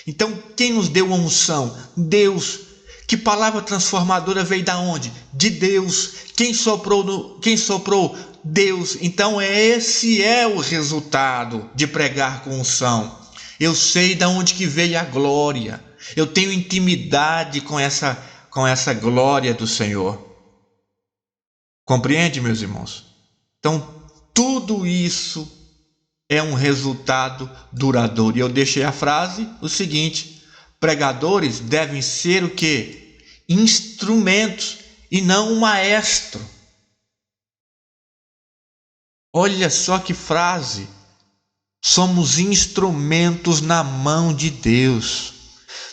Então, quem nos deu a unção? Deus. Que palavra transformadora veio da onde? De Deus. Quem soprou? Deus. Então, esse é o resultado de pregar com unção. Eu sei de onde que veio a glória. Eu tenho intimidade com essa glória do Senhor. Compreende, meus irmãos? Então, tudo isso é um resultado duradouro. E eu deixei a frase, o seguinte: pregadores devem ser o quê? Instrumentos e não um maestro. Olha só que frase. Somos instrumentos na mão de Deus.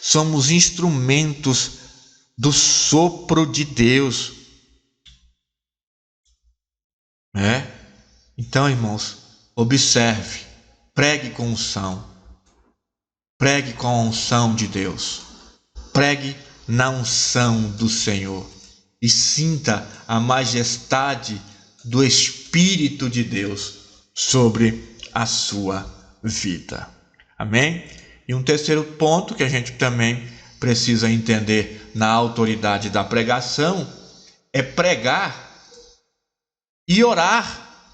Somos instrumentos do sopro de Deus. Então, irmãos, observe. Pregue com unção. Pregue com a unção de Deus. Pregue na unção do Senhor. E sinta a majestade do Espírito de Deus sobre a sua vida. Amém? E um terceiro ponto que a gente também precisa entender na autoridade da pregação é pregar e orar.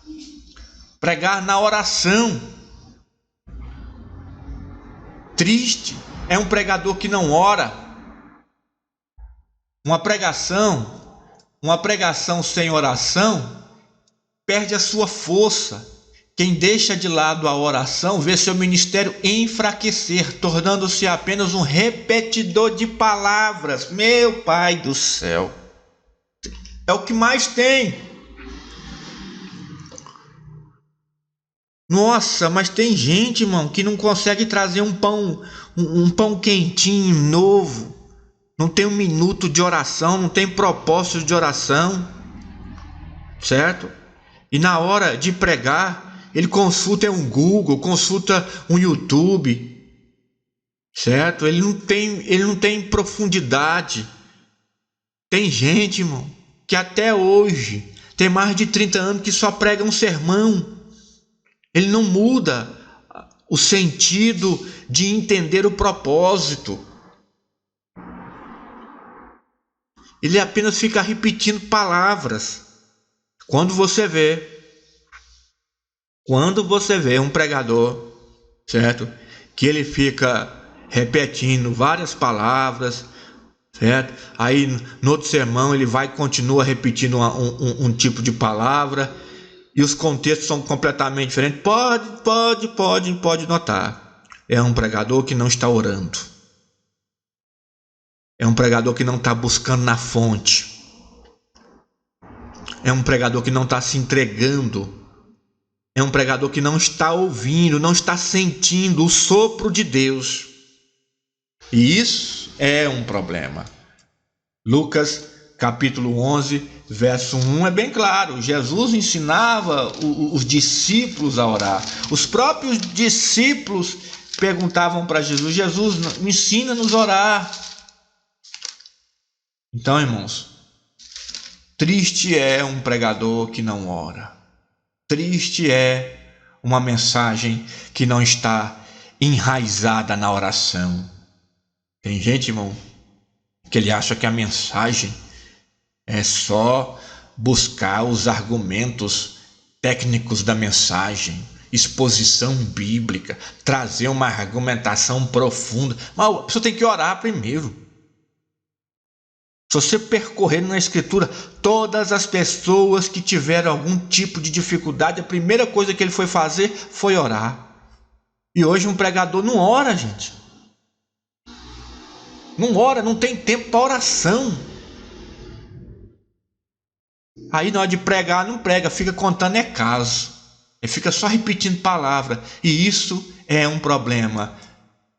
Pregar na oração. Triste é um pregador que não ora. Uma pregação sem oração perde a sua força. Quem deixa de lado a oração vê seu ministério enfraquecer, tornando-se apenas um repetidor de palavras. Meu Pai do céu! É o que mais tem. Nossa, mas tem gente, irmão, que não consegue trazer um pão quentinho, novo. Não tem um minuto de oração, não tem propósito de oração. Certo? E na hora de pregar, ele consulta um Google, consulta um YouTube. Certo? Ele não tem profundidade. Tem gente, irmão, que até hoje tem mais de 30 anos que só prega um sermão. Ele não muda o sentido de entender o propósito. Ele apenas fica repetindo palavras. Quando você vê um pregador, certo? Que ele fica repetindo várias palavras, certo? Aí no outro sermão ele vai e continua repetindo um tipo de palavra. E os contextos são completamente diferentes. Pode notar. É um pregador que não está orando. É um pregador que não está buscando na fonte. É um pregador que não está se entregando. É um pregador que não está ouvindo, não está sentindo o sopro de Deus. E isso é um problema. Lucas capítulo 11, verso 1 é bem claro. Jesus ensinava os discípulos a orar. Os próprios discípulos perguntavam para Jesus: Jesus, ensina-nos a orar. Então, irmãos, triste é um pregador que não ora. Triste é uma mensagem que não está enraizada na oração. Tem gente, irmão, que ele acha que a mensagem é só buscar os argumentos técnicos da mensagem, exposição bíblica, trazer uma argumentação profunda. Mas a pessoa tem que orar primeiro. Se você percorrer na Escritura, todas as pessoas que tiveram algum tipo de dificuldade, a primeira coisa que ele foi fazer foi orar. E hoje um pregador não ora, gente. Não ora, não tem tempo para oração. Aí na hora de pregar, não prega, fica contando caso. Ele fica só repetindo palavra. E isso é um problema.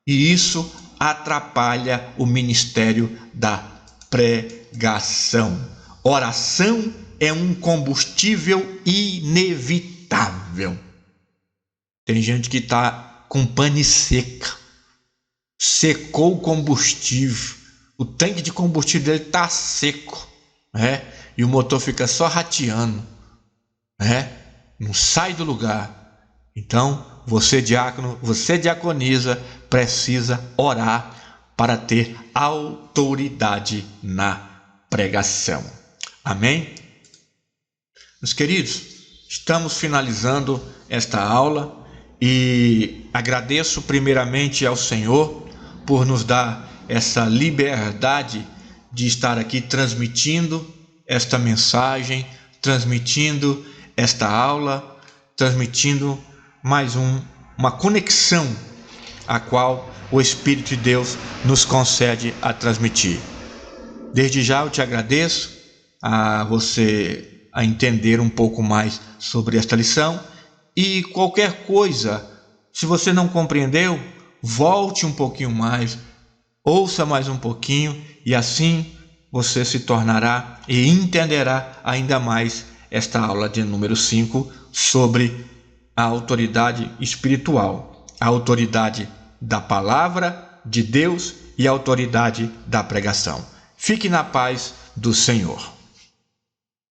E isso atrapalha o ministério da pregação. Oração é um combustível inevitável. Tem gente que está com pane seca. Secou o combustível. O tanque de combustível dele está seco. E o motor fica só rateando, não sai do lugar. Então, você diácono, você diaconisa, precisa orar para ter autoridade na pregação. Amém? Meus queridos, estamos finalizando esta aula e agradeço primeiramente ao Senhor por nos dar essa liberdade de estar aqui transmitindo esta mensagem, transmitindo esta aula, transmitindo mais uma conexão a qual o Espírito de Deus nos concede a transmitir. Desde já eu te agradeço a você a entender um pouco mais sobre esta lição, e qualquer coisa, se você não compreendeu, volte um pouquinho mais, ouça mais um pouquinho, e assim você se tornará e entenderá ainda mais esta aula de número 5 sobre a autoridade espiritual, a autoridade da palavra de Deus e a autoridade da pregação. Fique na paz do Senhor.